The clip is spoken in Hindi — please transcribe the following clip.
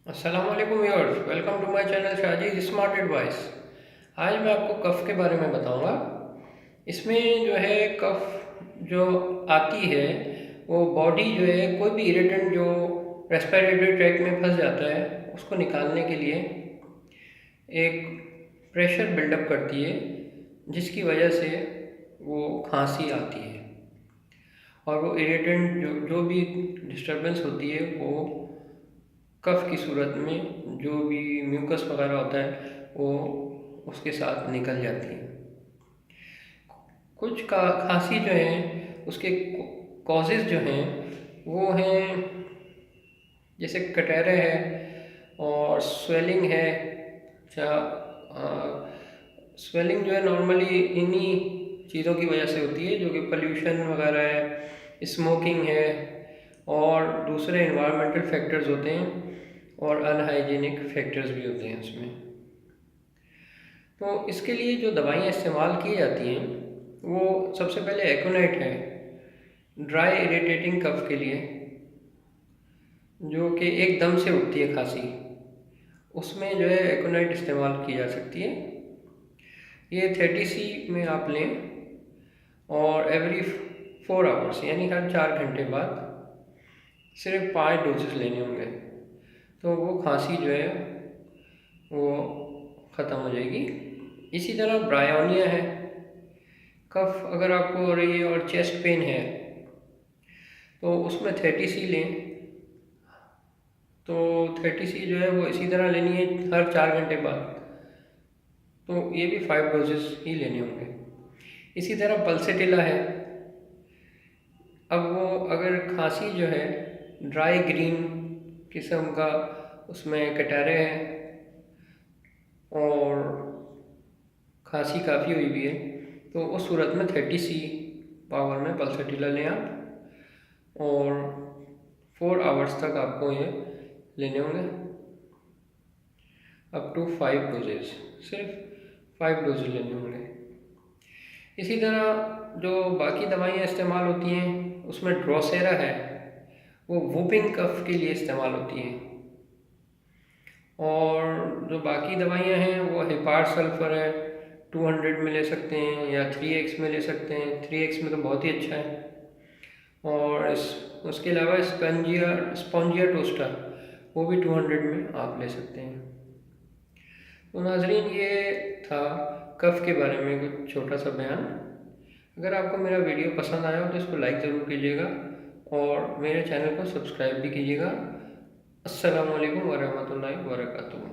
अस्सलामुअलैकुम viewers, welcome to my channel Shahji smart advice. आज मैं आपको कफ़ के बारे में बताऊंगा। इसमें जो है कफ़ जो आती है वो बॉडी जो है कोई भी इरिटेंट जो रेस्पिरेटरी ट्रैक में फंस जाता है उसको निकालने के लिए एक प्रेशर बिल्डअप करती है, जिसकी वजह से वो खांसी आती है। और वो इरिटेंट जो भी डिस्टरबेंस होती है वो कफ की सूरत में जो भी म्यूकस वगैरह होता है वो उसके साथ निकल जाती है। कुछ का खांसी जो है उसके कॉजेज़ जो हैं वो हैं, जैसे कटहरे है और स्वेलिंग है। अच्छा, स्वेलिंग जो है नॉर्मली इन्हीं चीज़ों की वजह से होती है, जो कि पोल्यूशन वगैरह है, स्मोकिंग है और दूसरे इन्वायरमेंटल फैक्टर्स होते हैं और अनहाइजीनिक फैक्टर्स भी होते हैं उसमें। तो इसके लिए जो दवाइयाँ इस्तेमाल की जाती हैं वो सबसे पहले एकोनाइट है, ड्राई इरिटेटिंग कफ के लिए, जो कि एकदम से उठती है खांसी, उसमें जो है एकोनाइट इस्तेमाल की जा सकती है। ये 30 में आप लें और एवरी 4 आवर्स यानी हर 4 घंटे बाद सिर्फ 5 डोजेस लेने होंगे, तो वो खांसी जो है वो ख़त्म हो जाएगी। इसी तरह ब्रायोनिया है, कफ अगर आपको हो रही है और चेस्ट पेन है तो उसमें 30 लें। तो 30 जो है वो इसी तरह लेनी है हर 4 घंटे बाद, तो ये भी 5 डोजेस ही लेने होंगे। इसी तरह पल्सेटिला है, अब वो अगर खांसी जो है ड्राई ग्रीन किस्म का उसमें कटारे हैं और खांसी काफ़ी हुई भी है, तो उस सूरत में 30 पावर में पल्सेटिला लें आप, और 4 आवर्स तक आपको ये लेने होंगे अप टू 5 डोजेज, सिर्फ 5 डोजेज लेने होंगे। इसी तरह जो बाकी दवाइयाँ इस्तेमाल होती हैं उसमें ड्रोसेरा है, वो वूपिंग कफ के लिए इस्तेमाल होती हैं। और जो बाकी दवाइयाँ हैं वो हेपार सल्फर है, 200 में ले सकते हैं या 3x में ले सकते हैं। 3x में तो बहुत ही अच्छा है। और उसके अलावा स्पॉन्जिया टोस्टा, वो भी 200 में आप ले सकते हैं। तो नाजरीन, ये था कफ के बारे में कुछ छोटा सा बयान। अगर आपको मेरा वीडियो पसंद आया हो तो इसको लाइक ज़रूर कीजिएगा और मेरे चैनल को सब्सक्राइब भी कीजिएगा। अस्सलामु अलैकुम वरहमतुल्लाहि वबरकातुहू।